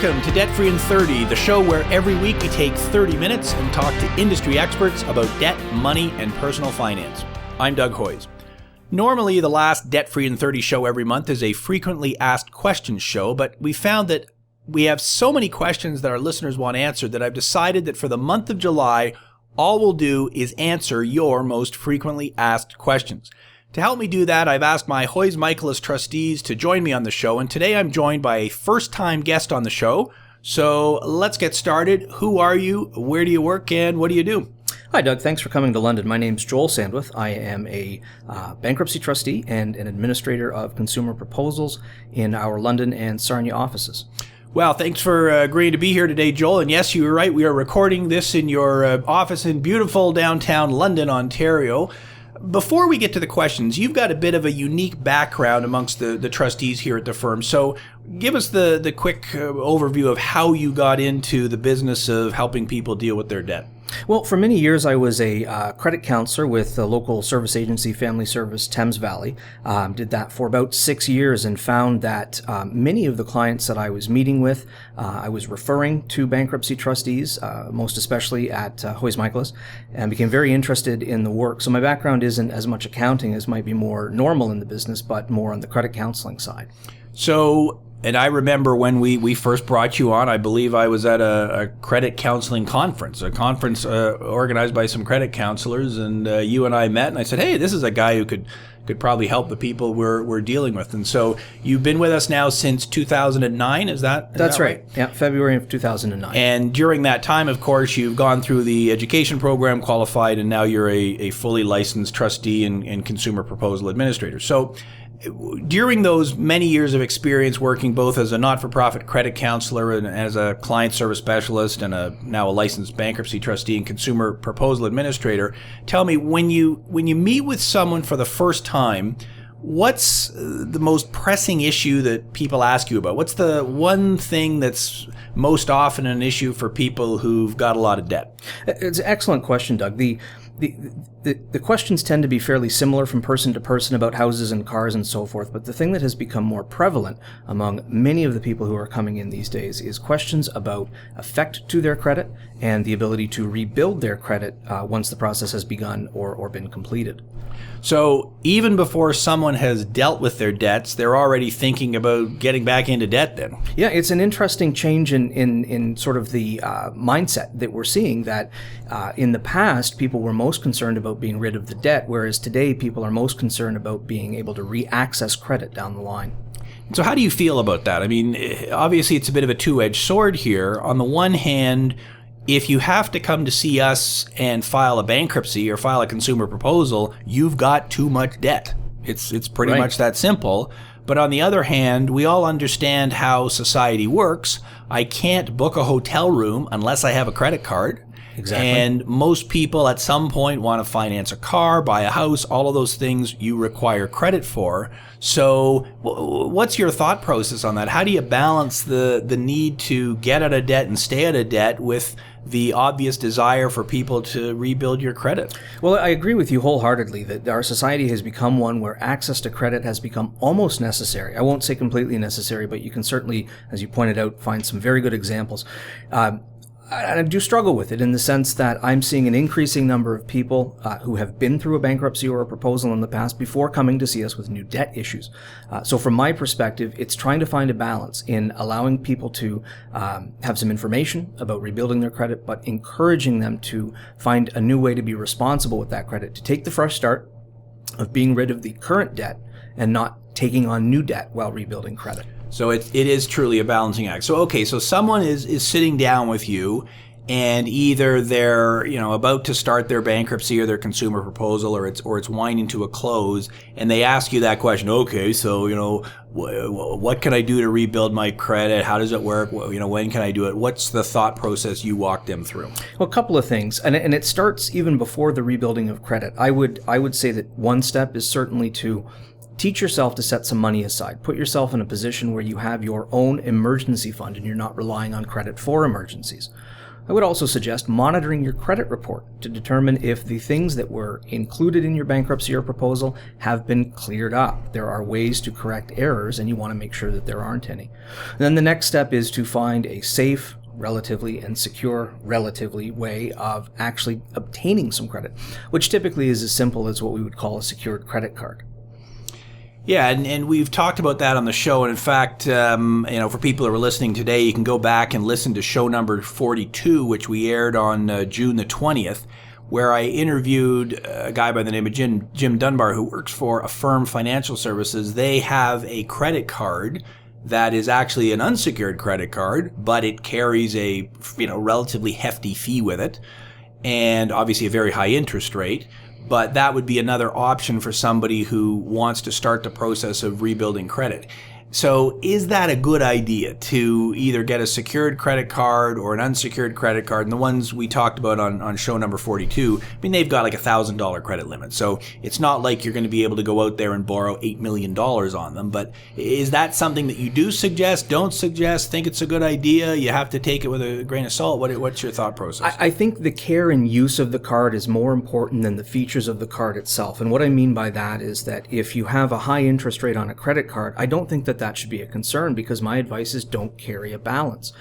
Welcome to Debt Free in 30, the show where every week we take 30 minutes and talk to industry experts about debt, money, and personal finance. I'm Doug Hoyes. Normally, the last Debt Free in 30 show every month is a frequently asked questions show, but we found that we have so many questions that our listeners want answered that I've decided that for the month of July, all we'll do is answer your most frequently asked questions. To help me do that, I've asked my Hoyes Michalos trustees to join me on the show, and today I'm joined by a first-time guest on the show. So let's get started. Who are you? Where do you work? And what do you do? Hi, Doug. Thanks for coming to London. My name's Joel Sandwith. I am a bankruptcy trustee and an administrator of consumer proposals in our London and Sarnia offices. Well, thanks for agreeing to be here today, Joel. And yes, you were right. We are recording this in your office in beautiful downtown London, Ontario. Before we get to the questions, you've got a bit of a unique background amongst the trustees here at the firm. So give us the quick overview of how you got into the business of helping people deal with their debt. Well, for many years, I was a credit counselor with the local service agency, Family Service Thames Valley. Did that for about 6 years and found that many of the clients that I was meeting with, I was referring to bankruptcy trustees, most especially at Hoyes Michalos, and became very interested in the work. So my background isn't as much accounting as might be more normal in the business, but more on the credit counseling side. So, and I remember when we first brought you on, I believe I was at a credit counseling conference, organized by some credit counselors, and you and I met, and I said, hey, this is a guy who could probably help the people we're dealing with. And so you've been with us now since 2009, is that That's right. Yeah, February of 2009. And during that time, of course, you've gone through the education program, qualified, and now you're a fully licensed trustee and consumer proposal administrator. So during those many years of experience working both as a not-for-profit credit counselor and as a client service specialist and now a licensed bankruptcy trustee and consumer proposal administrator, tell me, when you meet with someone for the first time, what's the most pressing issue that people ask you about? What's the one thing that's most often an issue for people who've got a lot of debt? It's an excellent question, Doug. The questions tend to be fairly similar from person to person about houses and cars and so forth, but the thing that has become more prevalent among many of the people who are coming in these days is questions about effect to their credit and the ability to rebuild their credit once the process has begun or been completed. So even before someone has dealt with their debts, they're already thinking about getting back into debt then? Yeah, it's an interesting change in sort of the mindset that we're seeing, that in the past, people were most concerned about being rid of the debt, whereas today people are most concerned about being able to re-access credit down the line. So how do you feel about that? I mean, obviously it's a bit of a two-edged sword here. On the one hand, if you have to come to see us and file a bankruptcy or file a consumer proposal, you've got too much debt. It's pretty much that simple. But on the other hand, we all understand how society works. I can't book a hotel room unless I have a credit card. Exactly. And most people at some point want to finance a car, buy a house, all of those things you require credit for. So what's your thought process on that? How do you balance the need to get out of debt and stay out of debt with the obvious desire for people to rebuild your credit? Well, I agree with you wholeheartedly that our society has become one where access to credit has become almost necessary. I won't say completely necessary, but you can certainly, as you pointed out, find some very good examples. I do struggle with it in the sense that I'm seeing an increasing number of people who have been through a bankruptcy or a proposal in the past before coming to see us with new debt issues. So from my perspective, it's trying to find a balance in allowing people to have some information about rebuilding their credit, but encouraging them to find a new way to be responsible with that credit, to take the fresh start of being rid of the current debt and not taking on new debt while rebuilding credit. So it is truly a balancing act. So, okay, so someone is sitting down with you and either they're, about to start their bankruptcy or their consumer proposal or it's winding to a close, and they ask you that question, okay, so, what can I do to rebuild my credit? How does it work? When can I do it? What's the thought process you walk them through? Well, a couple of things, and it starts even before the rebuilding of credit. I would say that one step is certainly to teach yourself to set some money aside. Put yourself in a position where you have your own emergency fund and you're not relying on credit for emergencies. I would also suggest monitoring your credit report to determine if the things that were included in your bankruptcy or proposal have been cleared up. There are ways to correct errors, and you want to make sure that there aren't any. Then the next step is to find a safe, relatively, and secure, relatively, way of actually obtaining some credit, which typically is as simple as what we would call a secured credit card. Yeah, and we've talked about that on the show. And in fact, for people who are listening today, you can go back and listen to show number 42, which we aired on June the 20th, where I interviewed a guy by the name of Jim Dunbar, who works for Affirm Financial Services. They have a credit card that is actually an unsecured credit card, but it carries a relatively hefty fee with it, and obviously a very high interest rate. But that would be another option for somebody who wants to start the process of rebuilding credit. So is that a good idea to either get a secured credit card or an unsecured credit card? And the ones we talked about on show number 42, I mean, they've got like $1,000 credit limit. So it's not like you're going to be able to go out there and borrow $8 million on them. But is that something that you do suggest, don't suggest, think it's a good idea? You have to take it with a grain of salt. What's your thought process? I think the care and use of the card is more important than the features of the card itself. And what I mean by that is that if you have a high interest rate on a credit card, I don't think that should be a concern, because my advice is don't carry a balance.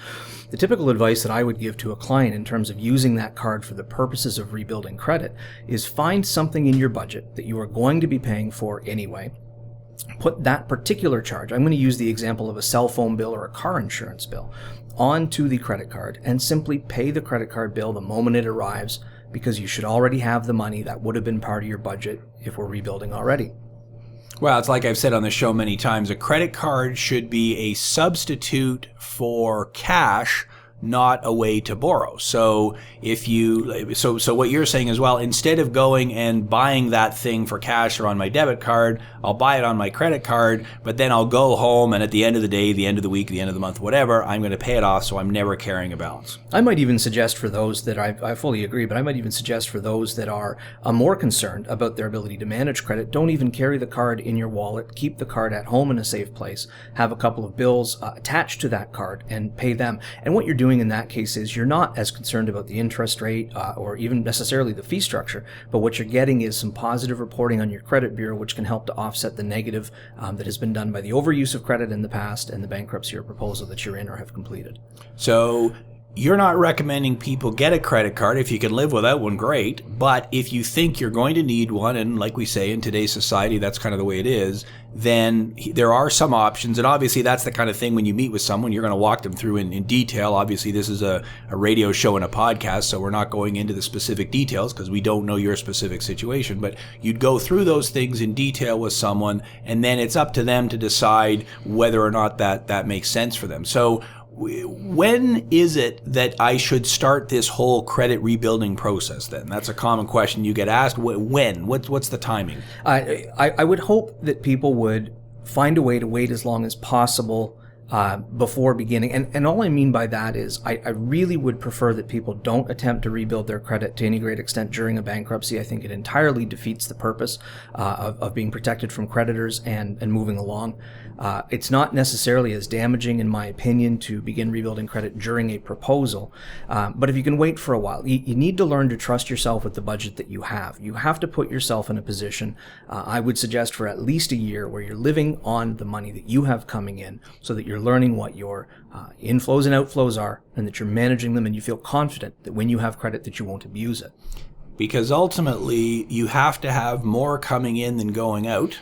The typical advice that I would give to a client in terms of using that card for the purposes of rebuilding credit is find something in your budget that you are going to be paying for anyway. Put that particular charge, I'm going to use the example of a cell phone bill or a car insurance bill, onto the credit card and simply pay the credit card bill the moment it arrives, because you should already have the money that would have been part of your budget if we're rebuilding already. Well, it's like I've said on the show many times, a credit card should be a substitute for cash, not a way to borrow. So so what you're saying as well, instead of going and buying that thing for cash or on my debit card, I'll buy it on my credit card, but then I'll go home and at the end of the day, the end of the week, the end of the month, whatever, I'm going to pay it off, so I'm never carrying a balance. I might even suggest for those that I fully agree, but I might even suggest for those that are more concerned about their ability to manage credit, don't even carry the card in your wallet. Keep the card at home in a safe place. Have a couple of bills attached to that card and pay them. And what you're doing in that case is you're not as concerned about the interest rate or even necessarily the fee structure, but what you're getting is some positive reporting on your credit bureau, which can help to offset the negative that has been done by the overuse of credit in the past and the bankruptcy or proposal that you're in or have completed. So you're not recommending people get a credit card. If you can live without one, great. But if you think you're going to need one, and like we say, in today's society, that's kind of the way it is, then there are some options. And obviously, that's the kind of thing when you meet with someone, you're going to walk them through in detail. Obviously, this is a radio show and a podcast, so we're not going into the specific details because we don't know your specific situation. But you'd go through those things in detail with someone, and then it's up to them to decide whether or not that makes sense for them. So when is it that I should start this whole credit rebuilding process then? That's a common question you get asked. When? What's the timing? I would hope that people would find a way to wait as long as possible before beginning. And all I mean by that is I really would prefer that people don't attempt to rebuild their credit to any great extent during a bankruptcy. I think it entirely defeats the purpose of being protected from creditors and moving along. It's not necessarily as damaging, in my opinion, to begin rebuilding credit during a proposal. But if you can wait for a while, you need to learn to trust yourself with the budget that you have. You have to put yourself in a position, I would suggest for at least a year, where you're living on the money that you have coming in, so that you're learning what your inflows and outflows are, and that you're managing them, and you feel confident that when you have credit that you won't abuse it. Because ultimately, you have to have more coming in than going out.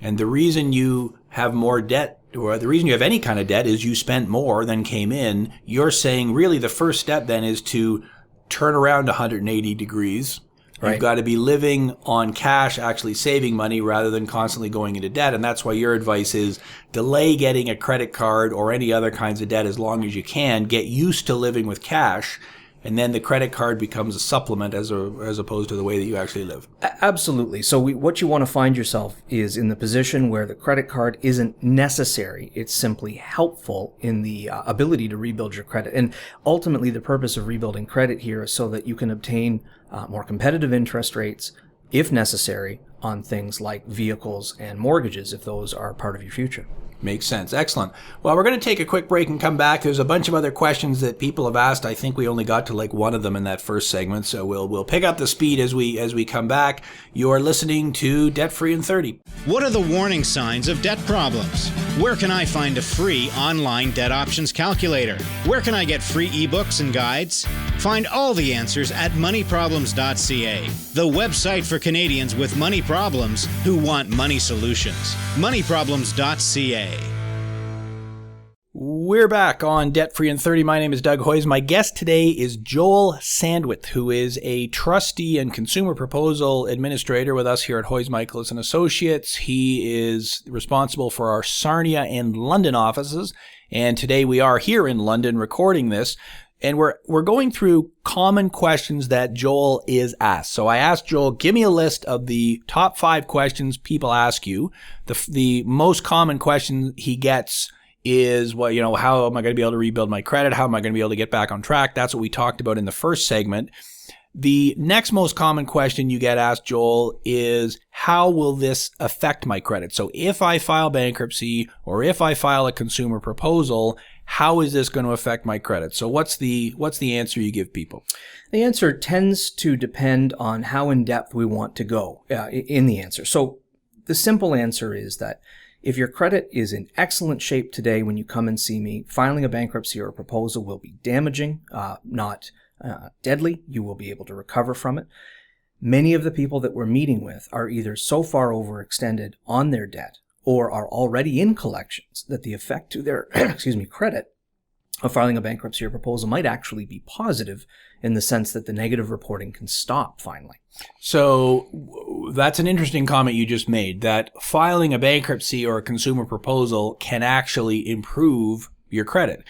And the reason you have more debt, or the reason you have any kind of debt, is you spent more than came in. You're saying really the first step then is to turn around 180 degrees. Right. You've got to be living on cash, actually saving money rather than constantly going into debt. And that's why your advice is delay getting a credit card or any other kinds of debt as long as you can. Get used to living with cash. And then the credit card becomes a supplement as opposed to the way that you actually live. Absolutely. So what you want to find yourself is in the position where the credit card isn't necessary. It's simply helpful in the ability to rebuild your credit. And ultimately, the purpose of rebuilding credit here is so that you can obtain more competitive interest rates, if necessary, on things like vehicles and mortgages, if those are part of your future. Makes sense. Excellent. Well, we're going to take a quick break and come back. There's a bunch of other questions that people have asked. I think we only got to like one of them in that first segment, so we'll pick up the speed as we come back. You're listening to Debt Free in 30. What are the warning signs of debt problems? Where can I find a free online debt options calculator? Where can I get free ebooks and guides? Find all the answers at moneyproblems.ca, the website for Canadians with money problems who want money solutions. moneyproblems.ca. We're back on Debt Free in 30. My name is Doug Hoyes. My guest today is Joel Sandwith, who is a trustee and consumer proposal administrator with us here at Hoyes Michalos and Associates. He is responsible for our Sarnia and London offices, and today we are here in London recording this. And we're going through common questions that Joel is asked. So I asked Joel, give me a list of the top 5 questions people ask you. The most common question he gets is, well, how am I going to be able to rebuild my credit? How am I going to be able to get back on track? That's what we talked about in the first segment. The next most common question you get asked, Joel, is how will this affect my credit? So if I file bankruptcy or if I file a consumer proposal, how is this going to affect my credit? So what's the answer you give people? The answer tends to depend on how in depth we want to go in the answer. So the simple answer is that if your credit is in excellent shape today when you come and see me, filing a bankruptcy or a proposal will be damaging, not deadly. You will be able to recover from it. Many of the people that we're meeting with are either so far overextended on their debt or are already in collections that the effect to their credit of filing a bankruptcy or proposal might actually be positive in the sense that the negative reporting can stop finally. So that's an interesting comment you just made, that filing a bankruptcy or a consumer proposal can actually improve your credit.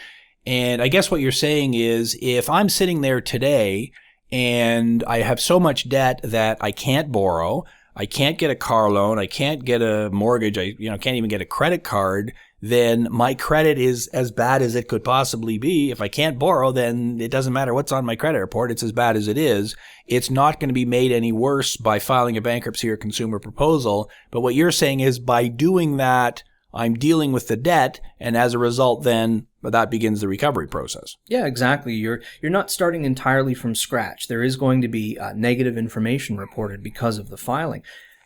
And I guess what you're saying is if I'm sitting there today and I have so much debt that I can't borrow, I can't get a car loan, I can't get a mortgage, I can't even get a credit card, then my credit is as bad as it could possibly be. If I can't borrow, then it doesn't matter what's on my credit report. It's as bad as it is. It's not going to be made any worse by filing a bankruptcy or consumer proposal. But what you're saying is by doing that, I'm dealing with the debt, and as a result, then that begins the recovery process. Yeah, exactly. You're not starting entirely from scratch. There is going to be negative information reported because of the filing,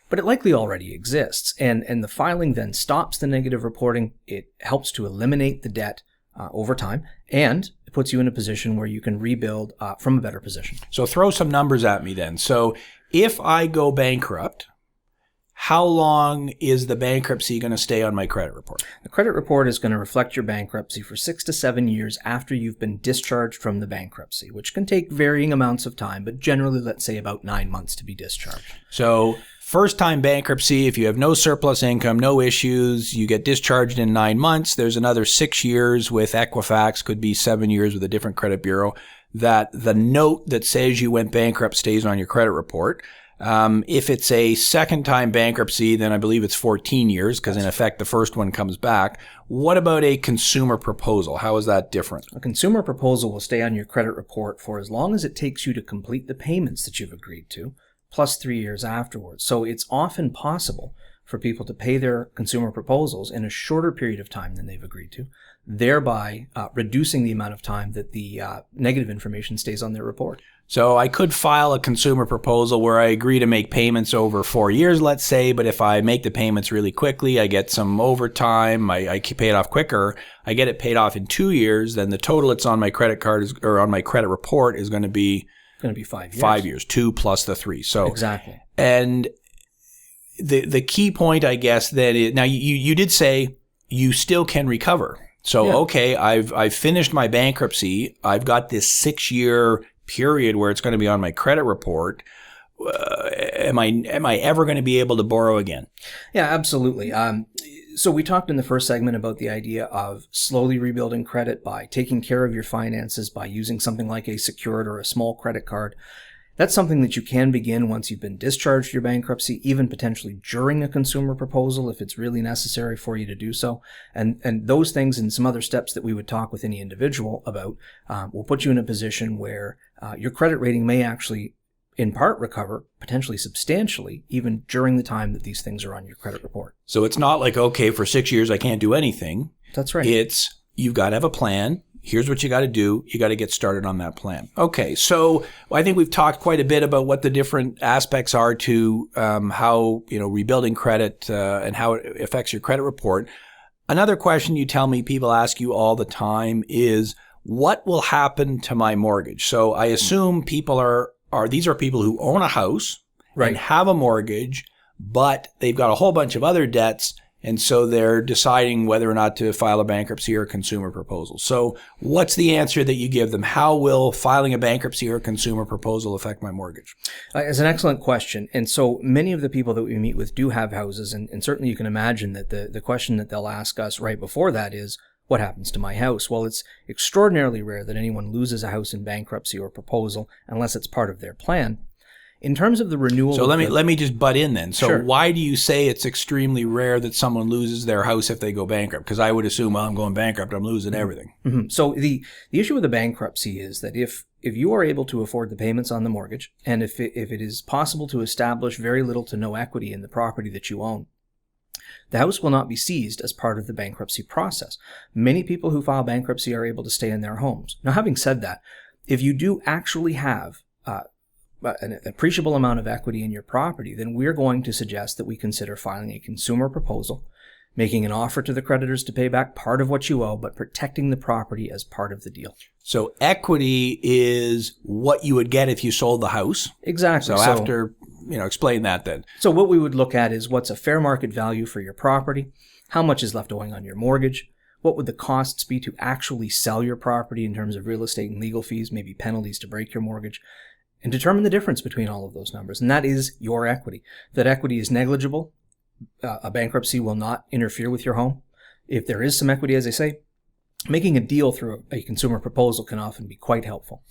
but it likely already exists. And the filing then stops the negative reporting. It helps to eliminate the debt over time, and it puts you in a position where you can rebuild from a better position. So throw some numbers at me then. So if I go bankrupt, how long is the bankruptcy going to stay on my credit report? The credit report is going to reflect your bankruptcy for 6 to 7 years after you've been discharged from the bankruptcy, which can take varying amounts of time, but generally, let's say about 9 months to be discharged. So first-time bankruptcy, if you have no surplus income, no issues, you get discharged in 9 months. There's another 6 years with Equifax, could be 7 years with a different credit bureau, that the note that says you went bankrupt stays on your credit report. If it's a second-time bankruptcy, then I believe it's 14 years because, in effect, the first one comes back. What about a consumer proposal? How is that different? A consumer proposal will stay on your credit report for as long as it takes you to complete the payments that you've agreed to, plus 3 years afterwards. So it's often possible for people to pay their consumer proposals in a shorter period of time than they've agreed to, thereby reducing the amount of time that the negative information stays on their report. So I could file a consumer proposal where I agree to make payments over 4 years, let's say, but if I make the payments really quickly, I get some overtime, I pay it off quicker, I get it paid off in 2 years, then the total it's on my credit card or on my credit report is going to be 5 years. 5 years, 2 plus the 3. So exactly. And the key point, I guess, that is, now you did say you still can recover. So, yeah. Okay, I've finished my bankruptcy. I've got this 6-year period where it's going to be on my credit report. Am I ever going to be able to borrow again? Yeah, absolutely. So we talked in the first segment about the idea of slowly rebuilding credit by taking care of your finances, by using something like a secured or a small credit card. That's something that you can begin once you've been discharged your bankruptcy, even potentially during a consumer proposal if it's really necessary for you to do so. And those things and some other steps that we would talk with any individual about will put you in a position where your credit rating may actually in part recover, potentially substantially, even during the time that these things are on your credit report. So it's not like, okay, for 6 years I can't do anything. That's right. It's, you've got to have a plan. Here's what you got to do. You got to get started on that plan. Okay, so I think we've talked quite a bit about what the different aspects are to how, rebuilding credit and how it affects your credit report. Another question you tell me people ask you all the time is, what will happen to my mortgage? So I assume people these are people who own a house and have a mortgage, but they've got a whole bunch of other debts. And so they're deciding whether or not to file a bankruptcy or a consumer proposal. So what's the answer that you give them? How will filing a bankruptcy or a consumer proposal affect my mortgage? It's an excellent question. And so many of the people that we meet with do have houses. And certainly you can imagine that the question that they'll ask us right before that is, what happens to my house? Well, it's extraordinarily rare that anyone loses a house in bankruptcy or proposal unless it's part of their plan. In terms of the renewal... So let me just butt in then. So Sure. Why do you say it's extremely rare that someone loses their house if they go bankrupt? Because I would assume, well, I'm going bankrupt, I'm losing everything. Mm-hmm. So the issue with the bankruptcy is that if you are able to afford the payments on the mortgage, and if it is possible to establish very little to no equity in the property that you own, the house will not be seized as part of the bankruptcy process. Many people who file bankruptcy are able to stay in their homes. Now, having said that, if you do actually have an appreciable amount of equity in your property, then we're going to suggest that we consider filing a consumer proposal, making an offer to the creditors to pay back part of what you owe, but protecting the property as part of the deal. So equity is what you would get if you sold the house. Exactly. So after, explain that then. So what we would look at is what's a fair market value for your property, how much is left owing on your mortgage, what would the costs be to actually sell your property in terms of real estate and legal fees, maybe penalties to break your mortgage, and determine the difference between all of those numbers. And that is your equity. If that equity is negligible, a bankruptcy will not interfere with your home. If there is some equity, as I say, making a deal through a consumer proposal can often be quite helpful.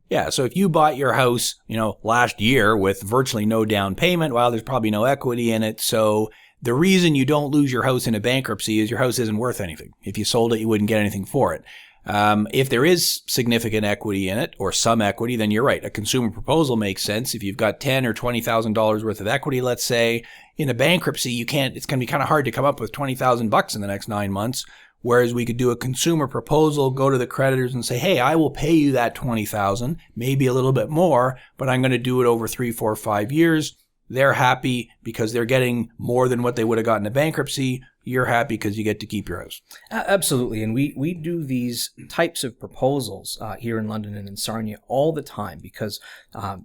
Yeah, so if you bought your house, last year with virtually no down payment, well, there's probably no equity in it. So the reason you don't lose your house in a bankruptcy is your house isn't worth anything. If you sold it, you wouldn't get anything for it. If there is significant equity in it or some equity, then you're right. A consumer proposal makes sense. If you've got $10,000 or $20,000 worth of equity, let's say, in a bankruptcy, it's going to be kind of hard to come up with $20,000 in the next 9 months. Whereas we could do a consumer proposal, go to the creditors and say, hey, I will pay you that $20,000, maybe a little bit more, but I'm going to do it over 3, 4, 5 years. They're happy because they're getting more than what they would have gotten in a bankruptcy. You're happy because you get to keep your house. Absolutely. And we do these types of proposals here in London and in Sarnia all the time because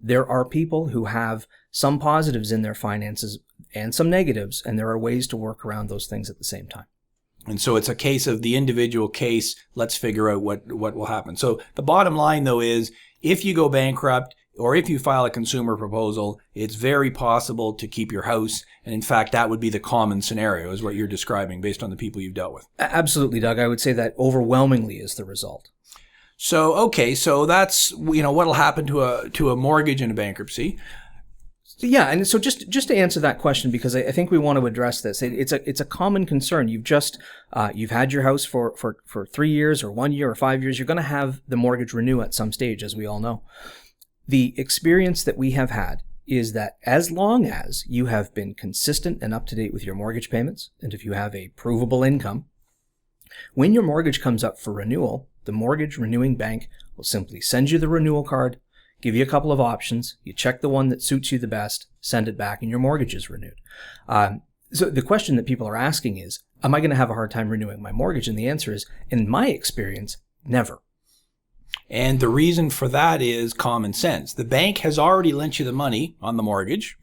there are people who have some positives in their finances and some negatives, and there are ways to work around those things at the same time. And so it's a case of the individual case. Let's figure out what will happen. So the bottom line, though, is if you go bankrupt, or if you file a consumer proposal, it's very possible to keep your house. And in fact, that would be the common scenario, is what you're describing based on the people you've dealt with. Absolutely, Doug. I would say that overwhelmingly is the result. So, okay, so that's, what'll happen to a mortgage in a bankruptcy. Yeah, and so just to answer that question, because I think we want to address this, it's a common concern. You've had your house for 3 years or 1 year or 5 years. You're going to have the mortgage renew at some stage, as we all know. The experience that we have had is that as long as you have been consistent and up to date with your mortgage payments, and if you have a provable income, when your mortgage comes up for renewal, the mortgage renewing bank will simply send you the renewal card, give you a couple of options, you check the one that suits you the best, send it back, and your mortgage is renewed. So the question that people are asking is, am I going to have a hard time renewing my mortgage? And the answer is, in my experience, never. And the reason for that is common sense. The bank has already lent you the money on the mortgage.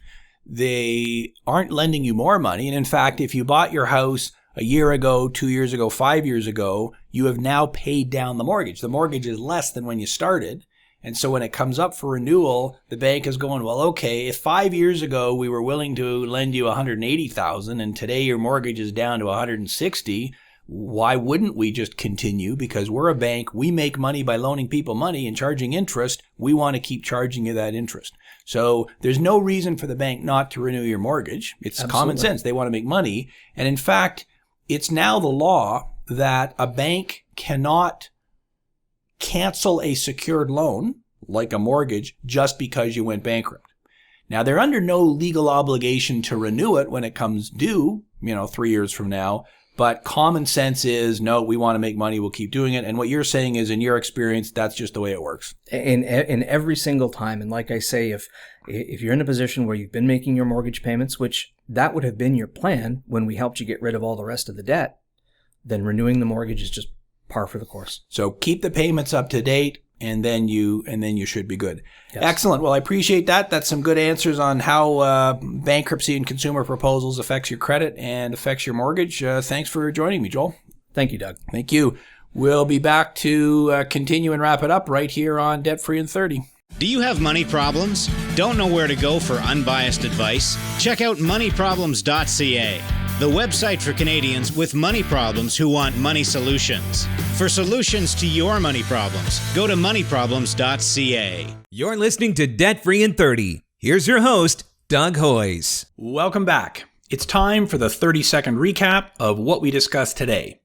They aren't lending you more money. And in fact, if you bought your house a year ago, 2 years ago, 5 years ago, you have now paid down the mortgage. The mortgage is less than when you started. And so when it comes up for renewal, the bank is going, well, okay, if 5 years ago we were willing to lend you $180,000 and today your mortgage is down to $160,000, why wouldn't we just continue? Because we're a bank, we make money by loaning people money and charging interest. We want to keep charging you that interest. So there's no reason for the bank not to renew your mortgage. It's Absolutely. Common sense. They want to make money. And in fact, it's now the law that a bank cannot cancel a secured loan, like a mortgage, just because you went bankrupt. Now, they're under no legal obligation to renew it when it comes due, 3 years from now. But common sense is, no, we want to make money, we'll keep doing it. And what you're saying is, in your experience, that's just the way it works. In every single time. And like I say, if you're in a position where you've been making your mortgage payments, which that would have been your plan when we helped you get rid of all the rest of the debt, then renewing the mortgage is just par for the course. So keep the payments up to date, and then you should be good. Yes. Excellent. Well, I appreciate that. That's some good answers on how bankruptcy and consumer proposals affects your credit and affects your mortgage. Thanks for joining me, Joel. Thank you, Doug. Thank you. We'll be back to continue and wrap it up right here on Debt Free in 30. Do you have money problems? Don't know where to go for unbiased advice? Check out moneyproblems.ca, the website for Canadians with money problems who want money solutions. For solutions to your money problems, go to moneyproblems.ca. You're listening to Debt Free in 30. Here's your host, Doug Hoyes. Welcome back. It's time for the 30-second recap of what we discussed today.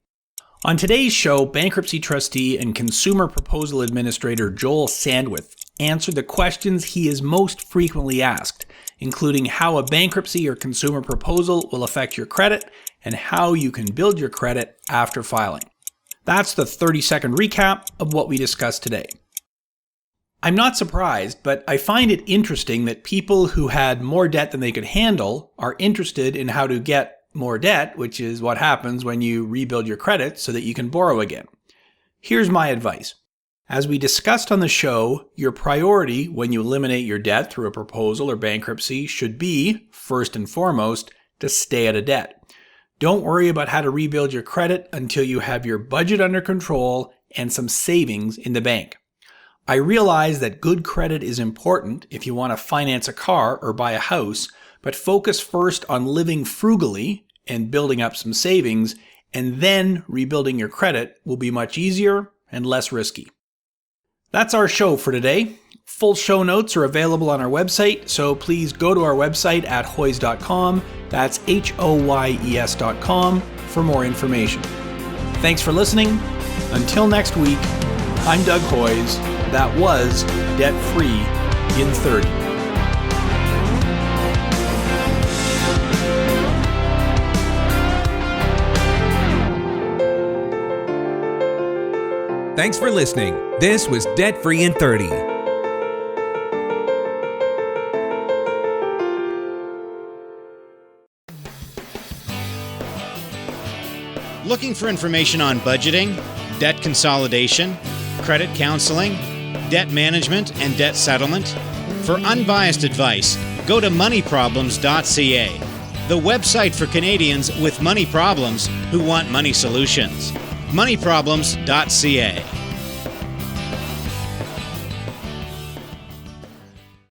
On today's show, bankruptcy trustee and consumer proposal administrator Joel Sandwith answered the questions he is most frequently asked, including how a bankruptcy or consumer proposal will affect your credit and how you can build your credit after filing. That's the 30-second recap of what we discussed today. I'm not surprised, but I find it interesting that people who had more debt than they could handle are interested in how to get more debt, which is what happens when you rebuild your credit so that you can borrow again. Here's my advice. As we discussed on the show, your priority when you eliminate your debt through a proposal or bankruptcy should be, first and foremost, to stay out of debt. Don't worry about how to rebuild your credit until you have your budget under control and some savings in the bank. I realize that good credit is important if you want to finance a car or buy a house, but focus first on living frugally and building up some savings, and then rebuilding your credit will be much easier and less risky. That's our show for today. Full show notes are available on our website, so please go to our website at hoyes.com. That's HOYES.com for more information. Thanks for listening. Until next week, I'm Doug Hoyes. That was Debt Free in 30. Thanks for listening. This was Debt Free in 30. Looking for information on budgeting, debt consolidation, credit counseling, debt management, and debt settlement? For unbiased advice, go to moneyproblems.ca, the website for Canadians with money problems who want money solutions. moneyproblems.ca.